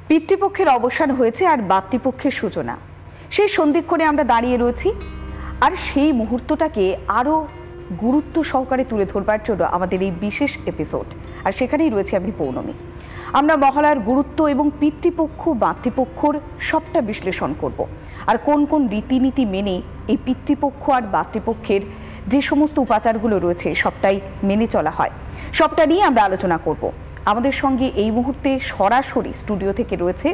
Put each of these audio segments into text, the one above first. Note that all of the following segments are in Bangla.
পিতৃপক্ষের অবসান হয়েছে আর মাতৃপক্ষের সূচনা। সেই সন্ধিক্ষণে আমরা দাঁড়িয়ে রয়েছি, আর সেই মুহূর্তটাকে আরও গুরুত্ব সহকারে তুলে ধরবার জন্য আমাদের এই বিশেষ এপিসোড। আর সেখানেই রয়েছে আমি পৌর্ণমী। আমরা মহালয়ার গুরুত্ব এবং পিতৃপক্ষ মাতৃপক্ষর সবটা বিশ্লেষণ করব। আর কোন কোন রীতিনীতি মেনে এই পিতৃপক্ষ আর মাতৃপক্ষের যে সমস্ত উপাচারগুলো রয়েছে সবটাই মেনে চলা হয়, সবটা নিয়ে আমরা আলোচনা করব। আমাদের সঙ্গে এই মুহূর্তে সরাসরি স্টুডিও থেকে রয়েছে,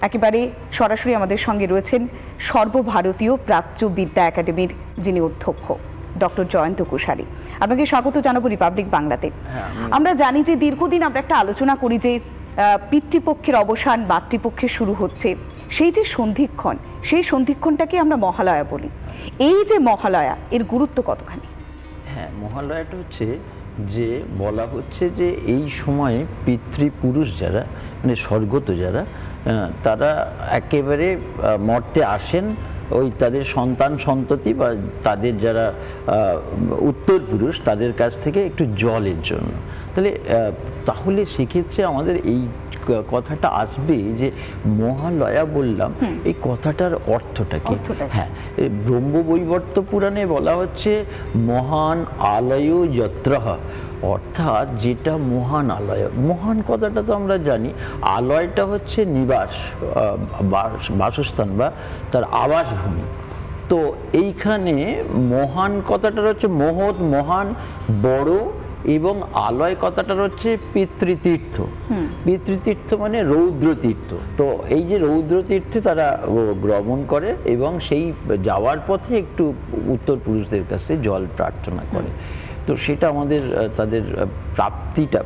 একেবারে সরাসরি আমাদের সঙ্গে রয়েছেন সর্বভারতীয় প্রাচ্য বিদ্যা একাডেমির যিনি অধ্যক্ষ ডক্টর জয়ন্ত কুশারী। আপনাকে স্বাগত জানাবো রিপাবলিক বাংলাতে। আমরা জানি যে দীর্ঘদিন আমরা একটা আলোচনা করি যে পিতৃপক্ষের অবসান মাতৃপক্ষে শুরু হচ্ছে, সেই যে সন্ধিক্ষণ, সেই সন্ধিক্ষণটাকে আমরা মহালয়া বলি। এই যে মহালয়া, এর গুরুত্ব কতখানি? হ্যাঁ, মহালয়াটা হচ্ছে যে বলা হচ্ছে যে এই সময়ে পিতৃপুরুষ যারা মানে স্বর্গত যারা, তারা একেবারে মর্তে আসেন ওই তাদের সন্তান সন্ততি বা তাদের যারা উত্তর পুরুষ তাদের কাছ থেকে একটু জলের জন্য। তাহলে সেক্ষেত্রে আমাদের এই কথাটা আসবে যে মহালয়া বললাম, এই কথাটার অর্থটা কি? হ্যাঁ, ব্রহ্মবৈবর্ত পুরাণে বলা হচ্ছে মহান আলয় যত্রঃ, অর্থাৎ যেটা মহান আলয়। মহান কথাটা তো আমরা জানি, আলয়টা হচ্ছে নিবাস, বাসস্থান বা তার আবাসভূমি। তো এইখানে মহান কথাটার হচ্ছে মহৎ, মহান, বড়, এবং আলয় কথাটার হচ্ছে পিতৃতীর্থ। পিতৃতীর্থ মানে রৌদ্রতীর্থ। তো এই যে রৌদ্রতীর্থে তারা গ্রমণ করে এবং সেই যাওয়ার পথে একটু উত্তর পুরুষদের কাছে জল প্রার্থনা করে। তো সেটা আমাদের তাদের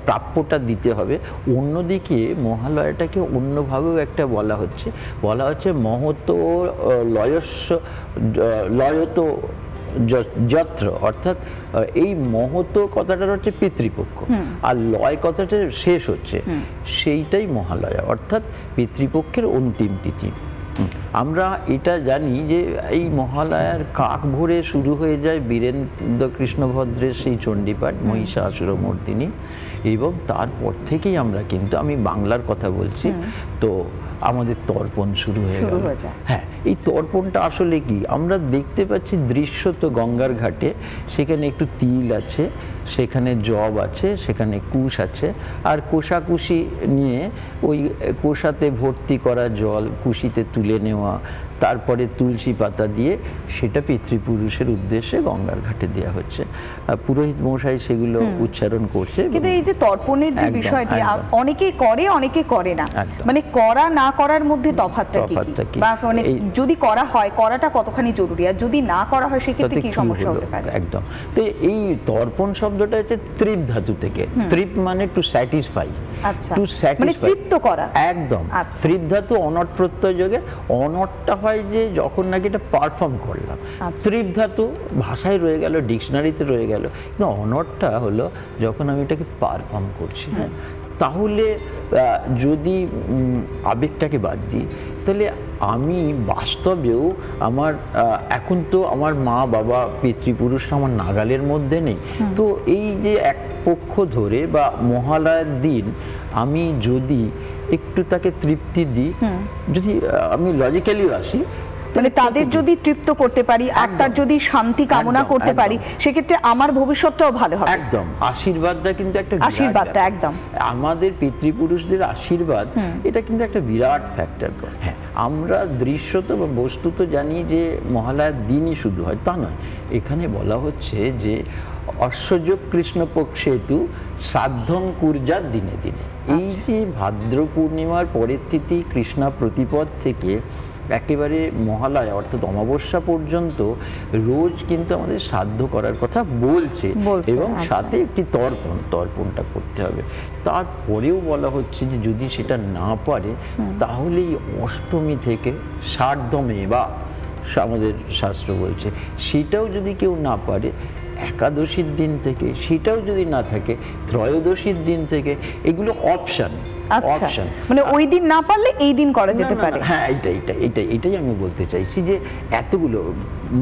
প্রাপ্যটা দিতে হবে। অন্যদিকে মহালয়াটাকে অন্যভাবেও একটা বলা হচ্ছে মহত লয়ত যত্র, অর্থাৎ এই মহত কথাটার হচ্ছে পিতৃপক্ষ, আর লয় কথাটা শেষ হচ্ছে, সেইটাই মহালয়া, অর্থাৎ পিতৃপক্ষের অন্তিম তিথি। আমরা এটা জানি যে এই মহালয়ার কাক ভোরে শুরু হয়ে যায় বীরেন্দ্র কৃষ্ণভদ্রের সেই চণ্ডীপাঠ মহিষাসুরমর্দিনী, এবং তারপর থেকেই আমরা কিন্তু, আমি বাংলার কথা বলছি, তো আমাদের তর্পণ শুরু হয়ে যায়। হ্যাঁ, এই তর্পণটা আসলে কি আমরা দেখতে পাচ্ছি দৃশ্য তো গঙ্গার ঘাটে, সেখানে একটু তিল আছে, সেখানে জব আছে, সেখানে কুশ আছে, আর কোষাকুষি নিয়ে ওই কোষাতে ভর্তি করা জল কুশিতে তুলে নেওয়া, তারপরে তুলসী পাতা দিয়ে সেটা পিতৃপুরুষের উদ্দেশ্যে গঙ্গার ঘাটে দেওয়া হচ্ছে। পুরোহিত মশাই সেগুলো উচ্চারণ করছে। কিন্তু এই যে তর্পণের যে বিষয়টি, অনেকে করে অনেকে করে না, মানে করা না করার মধ্যে তফাৎটা কি? বা মানে যদি করা হয়, করাটা কতখানি জরুরি, আর যদি না করা হয় সেক্ষেত্রে কি সমস্যা হতে পারে? একদম। তো এই তর্পণ শব্দটা হচ্ছে তৃপ ধাতু থেকে। তৃপ মানে টু স্যাটিসফাই, টু স্যাটিসফাই, তৃপ্ত করা। একদম। তৃপ ধাতু অনট প্রত্যয় যোগে, অনটটা হয় যে যখন নাকি এটা পারফর্ম করলাম। তৃপ ধাতু ভাষায় রয়ে গেল, ডিকশনারিতে রয়ে গেল, কিন্তু অনটটা হলো যখন আমি এটাকে পারফর্ম করছি। হ্যাঁ, তাহলে যদি আবেগটাকে বাদ দিই, তাহলে আমি বাস্তবেও আমার এখন তো আমার মা বাবা পিতৃপুরুষরা আমার নাগালের মধ্যে নেই। তো এই যে এক পক্ষ ধরে বা মহালয়ার দিন আমি যদি একটু তাকে তৃপ্তি দিই, যদি আমি লজিক্যালি আসি, মানে তাদের যদি তৃপ্ত করতে পারি, আত্মার যদি শান্তি কামনা করতে পারি, সেক্ষেত্রে আমার ভবিষ্যৎটাও ভালো হবে। একদম। আশীর্বাদটা কিন্তু একটা আশীর্বাদটা একদম আমাদের পিতৃপুরুষদের আশীর্বাদ, এটা কিন্তু একটা বিরাট ফ্যাক্টর। হ্যাঁ, আমরা দৃশ্যত বা বস্তুত জানি যে মহালয়ার দিনই শুধু হয়, তা নয়। এখানে বলা হচ্ছে যে অশ্বযোগ কৃষ্ণপক্ষেতু শ্রাদ্ধং কুর্যাৎ দিনে দিনে। এই যে ভাদ্র পূর্ণিমার পরের তিথি কৃষ্ণা প্রতিপদ থেকে একেবারে মহালয়া অর্থাৎ অমাবস্যা পর্যন্ত রোজ কিন্তু আমাদের শ্রাদ্ধ করার কথা বলছে, এবং সাথে একটি তর্পণটা করতে হবে। তারপরেও বলা হচ্ছে যে যদি সেটা না পারে, তাহলে এই অষ্টমী থেকে সার্ধমে বা আমাদের শাস্ত্র বলছে সেটাও যদি কেউ না পারে, একাদশীর দিন থেকে সেটাও যদি না থাকে, ত্রয়োদশীর দিন থেকে, এগুলো অপশান। আচ্ছা, অপশন। মানে ওই দিন না পারলে এই দিন করা যেতে পারে। হ্যাঁ, এইটাই আমি বলতে চাইছি যে এতগুলো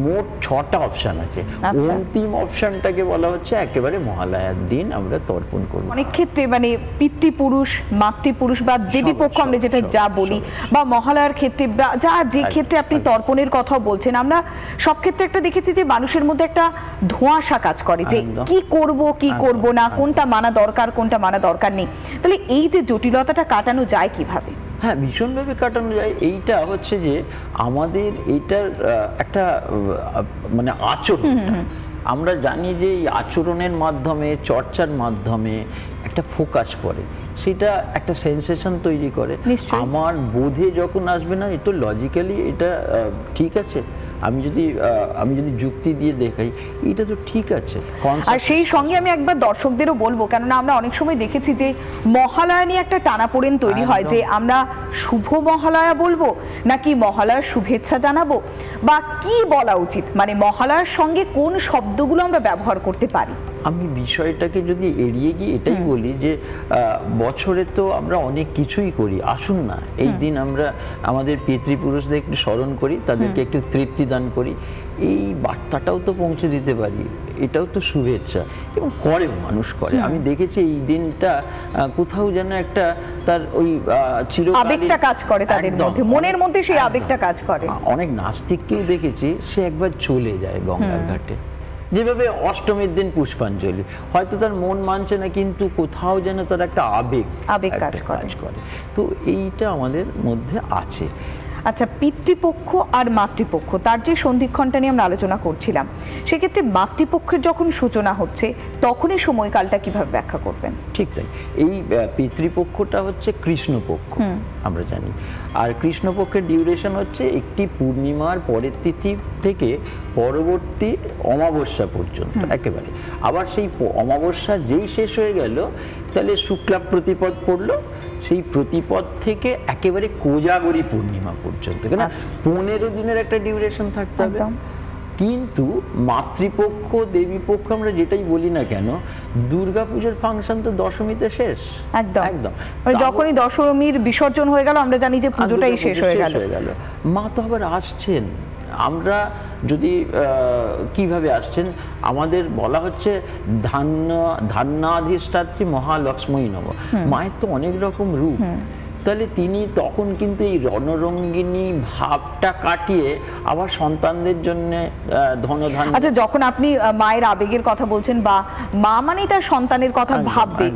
মোট 6টা অপশন আছে। আচ্ছা। অন্তিম অপশনটাকে বলা হচ্ছে একেবারে মহালয়ার দিন আমরা তর্পণ করব। অনেক ক্ষেত্রে মানে পিতৃপুরুষ, মাতৃপুরুষ বা দেবী পক্ষ আমরা যেটা যা বলি, বা মহালয়ার ক্ষেত্রে বা যা যে ক্ষেত্রে আপনি তর্পণের কথা বলছেন, আমরা সব ক্ষেত্রে একটা দেখেছি যে মানুষের মধ্যে একটা ধোঁয়াশা কাজ করে যে কি করব কি করব না, কোনটা মানা দরকার কোনটা মানা দরকার নেই। তাহলে এই যে জটিলতাটা কাটানো যায় কিভাবে? হ্যাঁ, ভীষণভাবে কাটানো যায়। এইটা হচ্ছে যে আমাদের এইটার একটা মানে আচরণ, আমরা জানি যে এই আচরণের মাধ্যমে, চর্চার মাধ্যমে একটা ফোকাস পড়ে, সেটা একটা সেন্সেশন তৈরি করে। আমার বোধে যখন আসবে না, এটা লজিক্যালি এটা ঠিক আছে, আমি যদি যুক্তি দিয়ে দেখাই এটা তো ঠিক আছে। আর সেই সঙ্গে আমি একবার দর্শকদেরও বলবো, কেননা আমরা অনেক সময় দেখেছি যে মহালয়া নিয়ে একটা টানাপোড়েন তৈরি হয় যে আমরা শুভ মহালয়া বলবো নাকি মহালয়ার শুভেচ্ছা জানাবো, বা কি বলা উচিত, মানে মহালয়ার সঙ্গে কোন শব্দগুলো আমরা ব্যবহার করতে পারি। আমি বিষয়টাকে যদি এড়িয়ে গিয়ে এটাই বলি যে বছরে তো আমরা অনেক কিছুই করি, আসুন না এই দিন আমরা আমাদের পিতৃপুরুষদের একটু স্মরণ করি, তাদেরকে একটু তৃপ্তি দান করি, এই বার্তাটাও তো পৌঁছে দিতে পারি, এটাও তো শুভেচ্ছা। এবং করেও, মানুষ করে। আমি দেখেছি এই দিনটা কোথাও যেন একটা তার ওই আবেগটা কাজ করে তাদের মধ্যে, মনের মধ্যে সেই আবেগটা কাজ করে। অনেক নাস্তিককেও দেখেছি সে একবার চলে যায় গঙ্গার ঘাটে, যেভাবে অষ্টমীর দিন পুষ্পাঞ্জলি, হয়তো তার মন মানছে না কিন্তু কোথাও যেন তার একটা আবেগ কাজ করে। তো এইটা আমাদের মধ্যে আছে। আচ্ছা, পিতৃপক্ষ আর মাতৃপক্ষ, তার যে সন্ধিক্ষণটা নিয়ে আমরা আলোচনা করছিলাম, সেক্ষেত্রে মাতৃপক্ষের যখন সূচনা হচ্ছে তখনই সময়কালটা কিভাবে ব্যাখ্যা করবেন? ঠিক তাই, এই পিতৃপক্ষটা হচ্ছে কৃষ্ণপক্ষ আমরা জানি, আর কৃষ্ণপক্ষের ডিউরেশন হচ্ছে একটি পূর্ণিমার পরের তিথি থেকে পরবর্তী অমাবস্যা পর্যন্ত একেবারে। আবার সেই অমাবস্যা যেই শেষ হয়ে গেল, তাহলে শুক্লা প্রতিপদ পড়লো, সেই প্রতিপদ থেকে একেবারে কোজাগরী পূর্ণিমা পর্যন্ত, কেন 15 দিনের একটা ডিউরেশন থাকতে হবে। কিন্তু মাতৃপক্ষ, দেবীপক্ষ আমরা যেটাই বলি না কেন, দুর্গাপুজোর ফাংশন তো দশমীতে শেষ। একদম মানে যখনই দশমীর বিসর্জন হয়ে গেল আমরা জানি যে পুজোটাই শেষ হয়ে গেল। মা তো আবার আসছেন, আমরা যদি কিভাবে আসছেন, আমাদের বলা হচ্ছে ধান্যাধিষ্ঠাত্রী মহালক্ষ্মী নব। মায়ের তো অনেক রকম রূপ, তাহলে তিনি তখন কিন্তু এই রণরঙ্গিনী ভাবটা কাটিয়ে আবার সন্তানদের জন্য ধনধান্য। আচ্ছা, যখন আপনি মায়ের আবেগের কথা বলছেন, বা মা মানেই তার সন্তানের কথা ভাববে।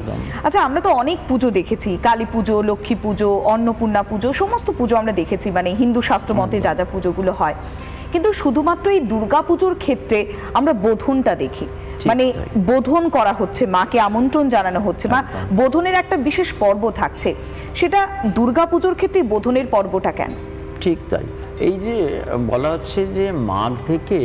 আচ্ছা, আমরা তো অনেক পুজো দেখেছি, কালী পুজো, লক্ষ্মী পুজো, অন্নপূর্ণা পুজো, সমস্ত পুজো আমরা দেখেছি, মানে হিন্দু শাস্ত্র মতে যা যা পুজোগুলো হয়। কিন্তু শুধুমাত্র এই দুর্গা পুজোর ক্ষেত্রে আমরা বোধনটা দেখি, মানে বোধন করা হচ্ছে, মাকে আমন্ত্রণ জানানো হচ্ছে, বা বোধনের একটা বিশেষ পর্ব থাকছে। সেটা দুর্গাপুজোর ক্ষেত্রে বোধনের পর্বটা কেন? ঠিক তাই, এই যে বলা হচ্ছে যে মাঘ থেকে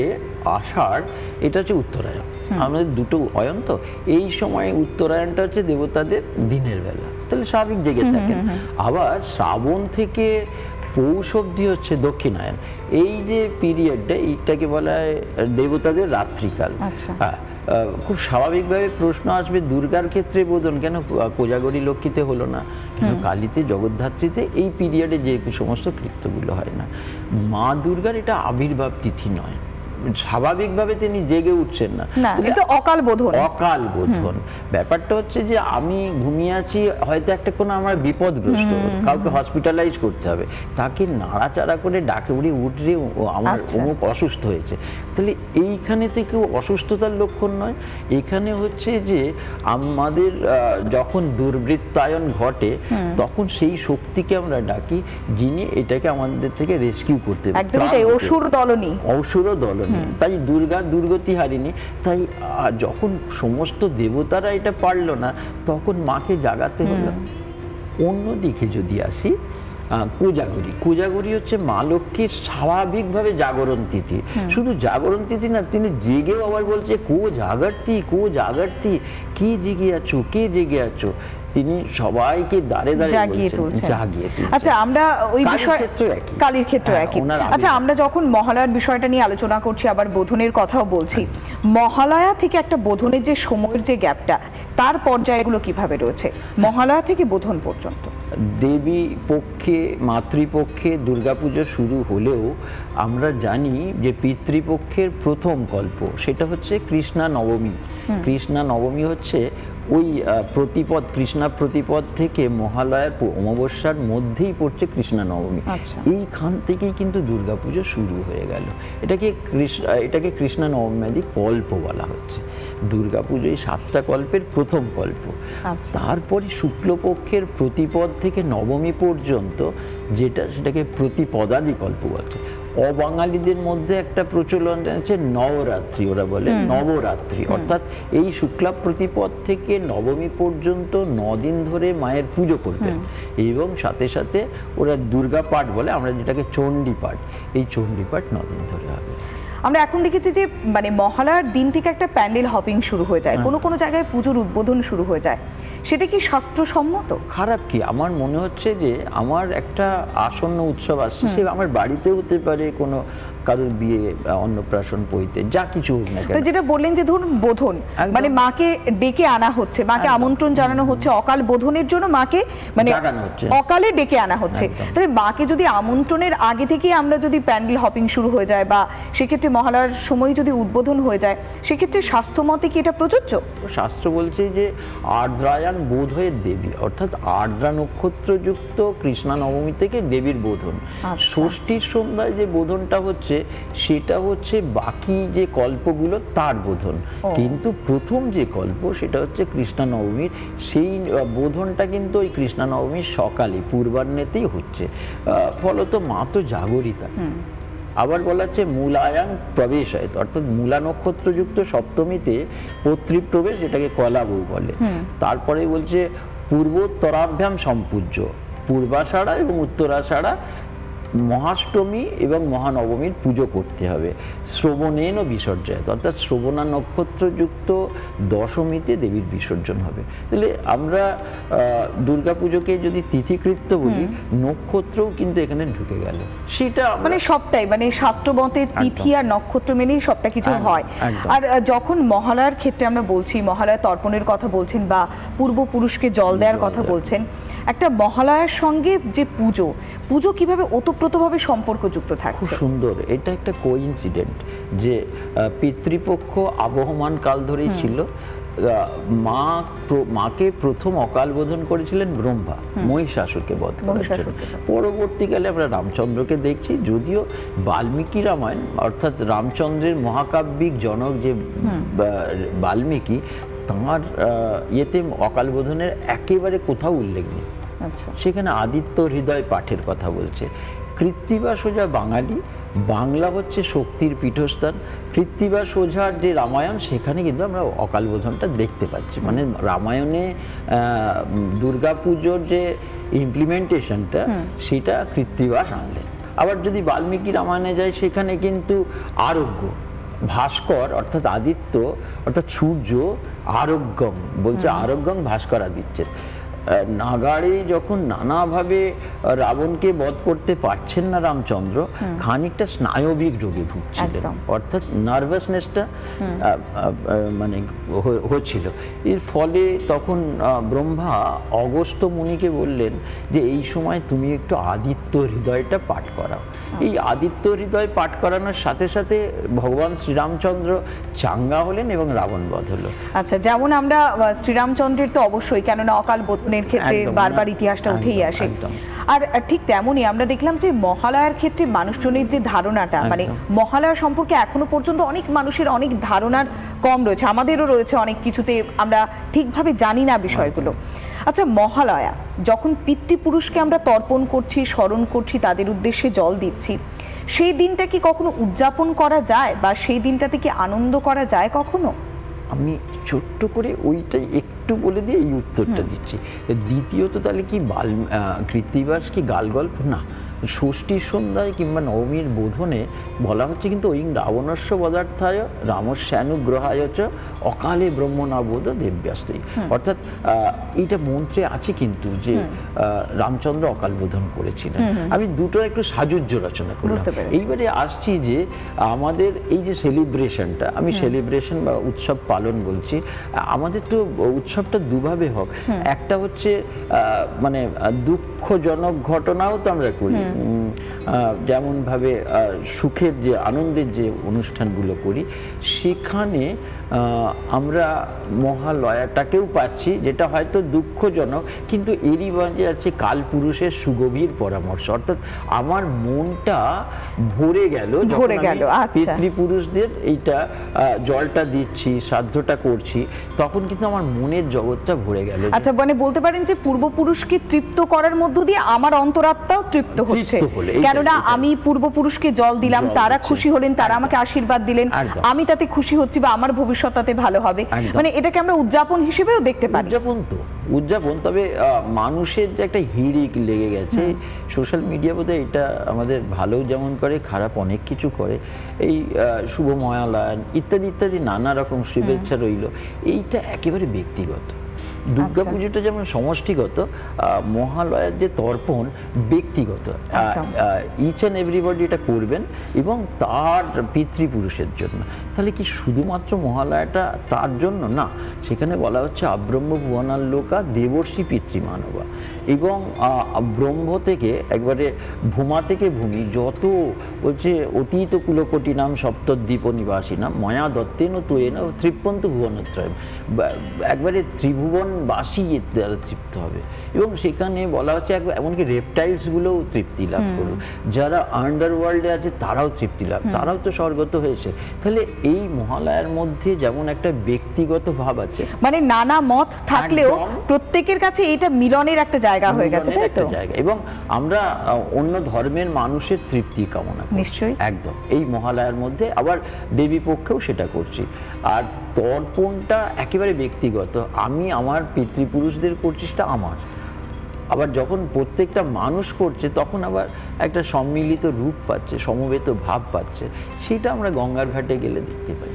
আষাঢ়, এটা হচ্ছে উত্তরায়ণ, আমাদের দুটো অয়ন, তো এই সময় উত্তরায়ণটা হচ্ছে দেবতাদের দিনের বেলা, তাহলে স্বাভাবিক জেগে থাকেন। আবার শ্রাবণ থেকে পৌষ অবধি হচ্ছে দক্ষিণায়ন, এই যে পিরিয়ডটা, এইটাকে বলা হয় দেবতাদের রাত্রিকাল। হ্যাঁ, খুব স্বাভাবিকভাবে প্রশ্ন আসবে দুর্গার ক্ষেত্রে বোধন কেন কোজাগরী লক্ষ্মীতে হলো না, কেন কালীতে, জগদ্ধাত্রীতে এই পিরিয়ডে যে সমস্ত কৃত্যগুলো হয় না। মা দুর্গার এটা আবির্ভাব তিথি নয়, স্বাভাবিকভাবে তিনি জেগে উঠছেন না, এটা অকাল বোধন। ব্যাপারটা হচ্ছে যে আমি ঘুমিয়ে আছি, হয়তো একটা কোনো আমার বিপদগ্রস্ত, কাউকে হসপিটালাইজ করতে হবে, তাকে নাড়াচাড়া করে ডাকে উঠে আমার অমুক অসুস্থ হয়েছে, তাহলে এইখানে তো কেউ অসুস্থতার লক্ষণ নয়। এখানে হচ্ছে যে আমাদের যখন দুর্বৃত্তায়ন ঘটে তখন সেই শক্তিকে আমরা ডাকি, যিনি এটাকে আমাদের থেকে রেস্কিউ করতে পারে, অসুর দলনী। তাই দুর্গা দুর্গতি হারিনি। তাই যখন সমস্ত দেবতারা এটা পারলো না, তখন মাকে জাগাতে হলো। অন্যদিকে যদি আসি, কোজাগরী হচ্ছে মা লক্ষ্মীর স্বাভাবিকভাবে জাগরণ তিথি। শুধু জাগরণ তিথি না, তিনি জেগেও আবার বলছে কো জাগার্তি, কে জেগে আছো, তিনি সবাইকে দাঁড়ে দাঁড়িয়ে জাগিয়ে তুলছেন। আচ্ছা, আমরা ওই বিষয় কালীর ক্ষেত্রে একই। আচ্ছা, আমরা যখন মহালয়ার বিষয়টা নিয়ে আলোচনা করছি, আবার বোধনের কথাও বলছি, মহালয়া থেকে একটা বোধনের যে সময়ের যে গ্যাপটা, তার পর্যায়গুলো কিভাবে রয়েছে মহালয়া থেকে বোধন পর্যন্ত? দেবী পক্ষে, মাতৃপক্ষে দুর্গাপুজো শুরু হলেও আমরা জানি যে পিতৃপক্ষের প্রথম কল্প সেটা হচ্ছে কৃষ্ণা নবমী। কৃষ্ণা নবমী হচ্ছে ওই প্রতিপদ, কৃষ্ণা প্রতিপদ থেকে মহালয়ার অমাবস্যার মধ্যেই পড়ছে কৃষ্ণা নবমী। এইখান থেকেই কিন্তু দুর্গাপুজো শুরু হয়ে গেল। এটাকে কৃষ্ণা নবমী কল্প বলা হচ্ছে। দুর্গাপুজোয় 7টা কল্পের প্রথম কল্প। তারপরে শুক্লপক্ষের প্রতিপদ থেকে নবমী পর্যন্ত সেটাকে প্রতিপদাদি কল্প বলছে। অবাঙালিদের মধ্যে একটা প্রচলন আছে নবরাত্রি, ওরা বলে নবরাত্রি, অর্থাৎ এই শুক্লা প্রতিপদ থেকে নবমী পর্যন্ত 9 দিন ধরে মায়ের পুজো করবেন এবং সাথে সাথে ওরা দুর্গা পাঠ বলে, আমরা যেটাকে চণ্ডী পাঠ, এই চণ্ডী পাঠ 9 দিন ধরে হবে। আমরা এখন দেখেছি যে মানে মহালয়ার দিন থেকে একটা প্যান্ডেল হপিং শুরু হয়ে যায়, কোনো কোনো জায়গায় পুজোর উদ্বোধন শুরু হয়ে যায়, সেটা কি শাস্ত্রসম্মত? খারাপ কি? আমার মনে হচ্ছে যে আমার একটা আসন্ন উৎসব আসছে, সে আমার বাড়িতেও হতে পারে, কোনো কারোর বিয়ে, অন্নপ্রাশন, পৈতে, যা কিছু হোক না কেন। যেটা বললেন যে ধরুন বোধন, মানে মাকে ডেকে আনা হচ্ছে, মাকে আমন্ত্রণ জানানো হচ্ছে, অকাল বোধনের জন্য মাকে মানে অকালে ডেকে আনা হচ্ছে। তবে মাকে যদি আমন্ত্রণের আগে থেকে আমরা যদি প্যান্ডেল হপিং শুরু হয়ে যায়, বা সেক্ষেত্রে মহালয়ার সময় যদি উদ্বোধন হয়ে যায়, সেক্ষেত্রে স্বাস্থ্যমতে কি এটা প্রযোজ্য? শাস্ত্র বলছে যে আর্দ্রায়ান বোধ হয়ে দেবী, অর্থাৎ আর্দ্রা নক্ষত্রযুক্ত কৃষ্ণা নবমী থেকে দেবীর বোধন। ষষ্ঠীর সন্ধ্যায় যে বোধনটা হচ্ছে সেটা হচ্ছে বাকি যে কল্পগুলো তার বোধন, কিন্তু প্রথম যে কল্প সেটা হচ্ছে কৃষ্ণা নবমীর, সেই বোধনটা কিন্তু ওই কৃষ্ণা নবমীর সকালে পূর্বাহ্নেতেই হচ্ছে। ফলত মা তো জাগরিতা। আবার বলা হচ্ছে মূলায়াং প্রবেশায়ত, অর্থাৎ মূলা নক্ষত্রযুক্ত সপ্তমীতে পত্রীপ্রবেশ, যেটাকে কলাবউ বলে। তারপরে বলছে পূর্বোত্তরাভ্যাম সম্পূজ্য, পূর্বাষাঢ়া এবং উত্তরাষাঢ়া মহাষ্টমী এবং মহানবমীর পুজো করতে হবে। শ্রবণেন বিসর্জয়ত, অর্থাৎ শ্রবণা নক্ষত্রযুক্ত দশমীতে দেবীর বিসর্জন হবে। তাহলে আমরা দুর্গাপুজোকে যদি তিথিকৃত্য বলি, নক্ষত্রও কিন্তু এখানে ঢুকে গেল। সেটা মানে সবটাই মানে শাস্ত্রমতে তিথি আর নক্ষত্র মেনেই সবটা কিছু হয়। আর যখন মহালয়ার ক্ষেত্রে আমরা বলছি, মহালয়া তর্পণের কথা বলছেন বা পূর্বপুরুষকে জল দেওয়ার কথা বলছেন, একটা মহালয়ার সঙ্গে যে পুজো, পুজো কিভাবে ওতপ্রোতভাবে সম্পর্কযুক্ত থাকে? খুব সুন্দর। এটা একটা কোইন্সিডেন্ট যে পিতৃপক্ষ আবহমান কাল ধরেই ছিল। মাকে প্রথম অকাল বোধন করেছিলেন ব্রহ্মা, মহিষাসুরকে বধ করার জন্য। পরবর্তীকালে আমরা রামচন্দ্রকে দেখছি, যদিও বাল্মীকি রামায়ণ, অর্থাৎ রামচন্দ্রের মহাকাব্যিক জনক যে বাল্মীকি, তাঁর ইয়েতে অকাল বোধনের একেবারে কোথাও উল্লেখ নেই। সেখানে আদিত্য হৃদয় পাঠের কথা বলছে। কৃত্তিবাস ওঝা বাঙালি, বাংলা হচ্ছে শক্তির পীঠস্থান। কৃত্তিবাস ওঝার যে রামায়ণ, সেখানে কিন্তু আমরা অকাল বোধনটা দেখতে পাচ্ছি। মানে রামায়ণে দুর্গাপুজোর যে ইমপ্লিমেন্টেশনটা, সেটা কৃত্তিবাস আনলেন। আবার যদি বাল্মীকি রামায়ণে যায়, সেখানে কিন্তু আরোগ্য, ভাস্কর অর্থাৎ আদিত্য অর্থাৎ সূর্য, আরোগ্যম বলছে, আরোগ্যম ভাস্কর আদিত্যের। নাগাড়ে যখন নানাভাবে রাবণকে বধ করতে পারছেন না রামচন্দ্র, খানিকটা স্নায়বিক রোগে ভুগছিলেন, অর্থাৎ নার্ভাসনেসটা মানে হচ্ছিল। এর ফলে তখন ব্রহ্মা অগস্ত্য মুনিকে বললেন যে এই সময় তুমি একটু আদিত্য হৃদয়টা পাঠ করাও। এই আদিত্য হৃদয় পাঠ করানোর সাথে সাথে ভগবান শ্রীরামচন্দ্র চাঙ্গা হলেন এবং রাবণ বধ হলো। আচ্ছা, যেমন আমরা শ্রীরামচন্দ্রের তো অবশ্যই, কেননা অকাল বোধনের ক্ষেত্রে বারবার ইতিহাসটা উঠেই আসে, আর ঠিক তেমনই আমরা দেখলাম যে মহালয়ার ক্ষেত্রে মানুষজনের যে ধারণাটা, মানে মহালয়া সম্পর্কে এখনো পর্যন্ত অনেক মানুষের অনেক ধারণার কম রয়েছে, আমাদেরও রয়েছে, অনেক কিছুতে আমরা ঠিকভাবে জানি না বিষয়গুলো। আচ্ছা, মহালয়া যখন পিতৃপুরুষকে আমরা তর্পণ করছি, স্মরণ করছি, তাদের উদ্দেশ্যে জল দিচ্ছি, সেই দিনটা কি কখনো উদযাপন করা যায়, বা সেই দিনটাতে কি আনন্দ করা যায় কখনো? আমি ছোট্ট করে ওইটাই একটু বলে দিয়ে এই উত্তরটা দিচ্ছি। দ্বিতীয়ত, তাহলে কি কৃত্তিবাস কি গাল গল্প? না, ষষ্ঠীর সন্ধ্যায় কিংবা নবমীর বোধনে বলা হচ্ছে কিন্তু ওই রাবণস্য পদার্থায় রামস্যানুগ্রহায় চ অকালে ব্রহ্মণাবোধ দেব্যাস্তি, অর্থাৎ এইটা মন্ত্রে আছে কিন্তু যে রামচন্দ্র অকাল বোধন করেছিলেন। আমি দুটো একটু সাজুজ্য রচনা করলাম। এইবারে আসছি যে আমাদের এই যে সেলিব্রেশনটা, আমি সেলিব্রেশন বা উৎসব পালন বলছি, আমাদের তো উৎসবটা দুভাবে হোক। একটা হচ্ছে মানে দুঃখজনক ঘটনাও তো আমরা করি, যেমন ভাবে সুখের যে আনন্দের যে অনুষ্ঠানগুলো করি সেখানে আমরা মহালয়াটাকেও পাচ্ছি, যেটা হয়তো দুঃখজনক কিন্তু এরই মাঝে আছে কালপুরুষের সুগভীর পরামর্শ, অর্থাৎ আমার মনটা ভরে গেল পিতৃপুরুষদের এইটা জলটা দিচ্ছি, শ্রাদ্ধটা করছি, তখন কিন্তু আমার মনের জগৎটা ভরে গেল। আচ্ছা, মানে বলতে পারেন যে পূর্বপুরুষকে তৃপ্ত করার মধ্য দিয়ে আমার অন্তরাত্মাও তৃপ্ত হচ্ছে, কেননা আমি পূর্বপুরুষকে জল দিলাম, তারা খুশি হলেন, তারা আমাকে আশীর্বাদ দিলেন, আমি তাতে খুশি হচ্ছি বা আমার ভবিষ্যৎ তাতে ভালো হবে। মানে এটাকে আমরা উদযাপন হিসেবেও দেখতে পারি। উদযাপন, তবে মানুষের যে একটা হিড়িক লেগে গেছে সোশ্যাল মিডিয়া, বোধহয় এটা আমাদের ভালো যেমন করে খারাপ অনেক কিছু করে। এই শুভ মহালয়ান ইত্যাদি ইত্যাদি নানা রকম শুভেচ্ছা রইল, এইটা একেবারে ব্যক্তিগত। দুর্গা পুজোটা যেমন সমষ্টিগত, মহালয়ার যে তর্পণ ব্যক্তিগত, ইচ অ্যান্ড এভরিবডি এটা করবেন এবং তার পিতৃপুরুষের জন্য। তাহলে কি শুধুমাত্র মহালয়াটা তার জন্য না, সেখানে বলা হচ্ছে আব্রহ্ম ভুবনাল্লোকা দেবর্ষি পিতৃমানবা, এবং ব্রহ্ম থেকে একবারে ভূমা থেকে ভূমি যত বলছে অতীত কুলকোটি নাম সপ্তদ্বীপ নিবাসী নাম ময়া দত্তেন তুয়েন তৃপ্পন্ত ভুবনত্রয়, একবারে ত্রিভুবনবাসী দ্বারা তৃপ্ত হবে। এবং সেখানে বলা হচ্ছে এমনকি রেপটাইলসগুলোও তৃপ্তি লাভ করুক, যারা আন্ডারওয়ার্ল্ডে আছে তারাও তৃপ্তি লাভ, তারাও তো স্বর্গত হয়েছে। তাহলে এই মহালয়ার মধ্যে যেমন একটা ব্যক্তিগত ভাব আছে, মানে নানা মত থাকলেও প্রত্যেকের কাছে এটা মিলনের একটা জায়গা হয়ে গেছে, তাই তো? এবং আমরা অন্য ধর্মের মানুষের তৃপ্তি কামনা করি নিশ্চয়ই, একদম এই মহালয়ার মধ্যে, আবার দেবী পক্ষেও সেটা করছি। আর তর্পণটা একেবারে ব্যক্তিগত, আমি আমার পিতৃপুরুষদের করছি, সেটা আমার। আবার যখন প্রত্যেকটা মানুষ করছে তখন আবার একটা সম্মিলিত রূপ পাচ্ছে, সমবেত ভাব পাচ্ছে, সেটা আমরা গঙ্গার ঘাটে গেলে দেখতে পাই।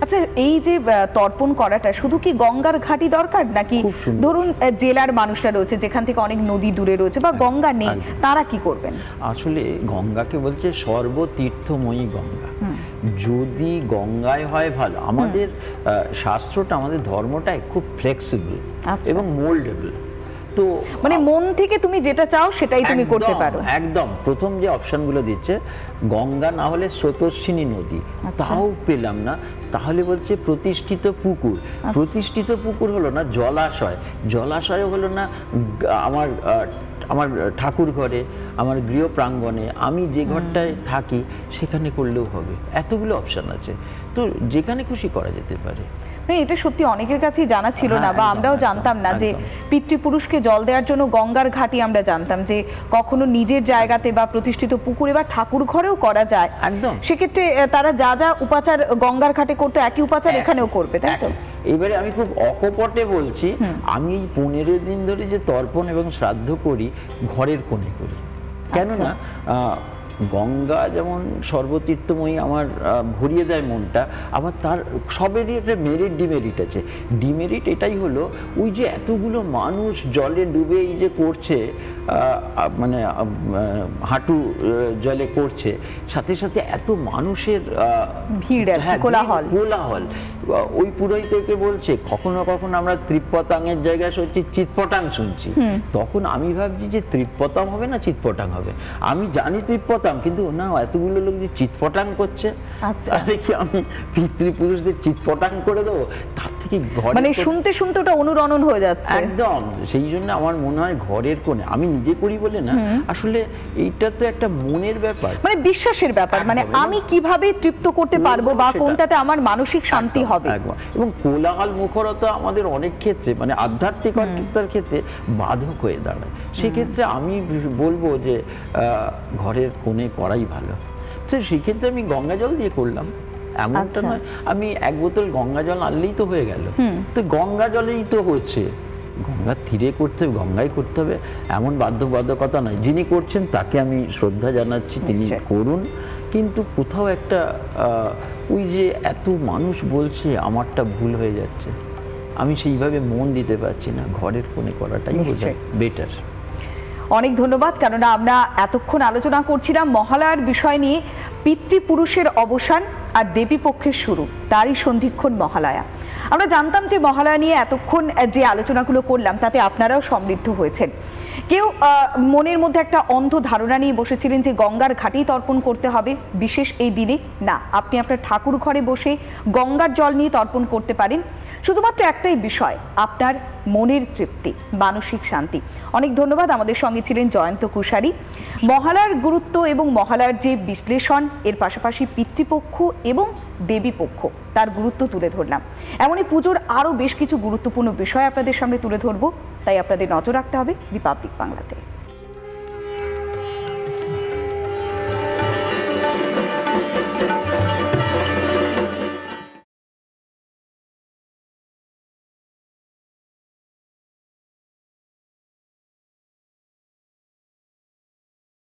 আচ্ছা, এই যে তর্পণ করাটা শুধু কি গঙ্গার ঘাটই দরকার, নাকি ধরুন জেলার মানুষরা রয়েছে যেখান থেকে অনেক নদী দূরে রয়েছে বা গঙ্গা নেই, তারা কি করবেন? আসলে গঙ্গাকে বলছে সর্বতীর্থময়ী গঙ্গা। যদি গঙ্গায় হয় ভালো। আমাদের শাস্ত্রটা, আমাদের ধর্মটাই খুব ফ্লেক্সিবল এবং মোল্ডেবল। তো মানে মন থেকে তুমি যেটা চাও সেটাই তুমি করতে পারো। একদম প্রথম যে অপশনগুলো দিচ্ছে, গঙ্গা না হলে স্রোতস্বিনী নদী, তাও পেলাম না, তাহলে বলছে প্রতিষ্ঠিত পুকুর। প্রতিষ্ঠিত পুকুর হলো না জলাশয়, জলাশয় হলো না আমার আমার ঠাকুর ঘরে, আমার গৃহ প্রাঙ্গণে, আমি যে ঘরটায় থাকি সেখানে করলেও হবে। এতগুলো অপশন আছে, তো যেখানে খুশি করা যেতে পারে। এটা সত্যি অনেকের কাছেই জানা ছিল না, বা আমরাও জানতাম না যে পিতৃপুরুষকে জল দেওয়ার জন্য গঙ্গার ঘাটই আমরা জানতাম, যে কখনো নিজের জায়গাতে বা প্রতিষ্ঠিত পুকুরে বা ঠাকুর ঘরেও করা যায়। একদম, সেক্ষেত্রে তারা যা যা উপাচার গঙ্গার ঘাটে করতে একই উপাচার এখানেও করবে, তাই তো? এবারে আমি খুব অকপটে বলছি, আমি এই 15 দিন ধরে যে তর্পণ এবং শ্রাদ্ধ করি ঘরের কোণে করি, কেননা গঙ্গা যেমন সর্বতীর্থময়ী আমার ভরিয়ে দেয় মনটা, আবার তার সবেরই একটা মেরিট ডিমেরিট আছে। ডিমেরিট এটাই হলো, ওই যে এতগুলো মানুষ জলে ডুবে এই যে করছে, মানে হাঁটু জলে করছে, সাথে সাথে এত মানুষের ভিড়, কোলাহল। ওই পুরোহিতকে বলছে, কখনো কখনো আমরা ত্রিপতাঙের জায়গায় সত্যি চিৎপটাং শুনছি, তখন আমি ভাবছি যে ত্রিপতাং হবে না চিৎপটাং হবে। আমি জানি ত্রিপতাং, কিন্তু না, এতগুলো লোক যে চিৎপটাং করছে, তাহলে কি আমি পিতৃপুরুষদের চিৎপটাং করে দেবো? তার থেকে মানে শুনতে শুনতে ওটা অনুরণন হয়ে যাচ্ছে একদম। সেই জন্য আমার মনে হয় ঘরের কোণে, আমি নিজে করি বলে না, আসলে এইটা তো একটা মনের ব্যাপার, মানে বিশ্বাসের ব্যাপার, মানে আমি কিভাবে তৃপ্ত করতে পারবো বা কোনটাতে আমার মানসিক শান্তি হবে। এবং কোলাহল মুখরতা আমাদের অনেক ক্ষেত্রে মানে আধ্যাত্মিকতার ক্ষেত্রে বাধক হয়ে দাঁড়ায়। সেক্ষেত্রে আমি বলবো যে ঘরের কোণে করাই ভালো। তো সেক্ষেত্রে আমি গঙ্গা জল দিয়ে করলাম, এমনটা নয় আমি 1 বোতল গঙ্গা জল আনলেই তো হয়ে গেল, তো গঙ্গা জলেই তো হচ্ছে, গঙ্গার তীরে করতে হবে, গঙ্গায় করতে হবে এমন বাধ্যবাধকতা নয়। যিনি করছেন তাকে আমি শ্রদ্ধা জানাচ্ছি, তিনি করুন, কিন্তু কোথাও একটা ওই যে এত মানুষ বলছে আমারটা ভুল হয়ে যাচ্ছে, আমি সেইভাবে মন দিতে পারছি না, ঘরের কোণে করাটাই বোধহয় বেটার। অনেক ধন্যবাদ। কেননা আমরা এতক্ষণ আলোচনা করছিলাম মহালয়ার বিষয় নিয়ে, পিতৃপুরুষের অবসান আর দেবী পক্ষের শুরু, তারই সন্ধিক্ষণ মহালয়া। আমরা জানতাম যে মহালয়া নিয়ে এতক্ষণ যে আলোচনাগুলো করলাম তাতে আপনারাও সমৃদ্ধ হয়েছেন। কেউ মনের মধ্যে একটা অন্ধ ধারণা নিয়ে বসেছিলেন যে গঙ্গার ঘাটেই তর্পণ করতে হবে বিশেষ এই দিনে। না, আপনি আপনার ঠাকুর ঘরে বসে গঙ্গার জল নিয়ে তর্পণ করতে পারেন। শুধুমাত্র একটাই বিষয়, আপনার মনের তৃপ্তি, মানসিক শান্তি। অনেক ধন্যবাদ। আমাদের সঙ্গে ছিলেন জয়ন্ত কুশারী। মহালয়ার গুরুত্ব এবং মহালয়ার যে বিশ্লেষণ, এর পাশাপাশি পিতৃপক্ষ এবং দেবী পক্ষ, তার গুরুত্ব তুলে ধরলাম। এমনই পুজোর আরও বেশ কিছু গুরুত্বপূর্ণ বিষয় আপনাদের সামনে তুলে ধরবো, তাই আপনাদের নজর রাখতে হবে রিপাবলিক বাংলাতে।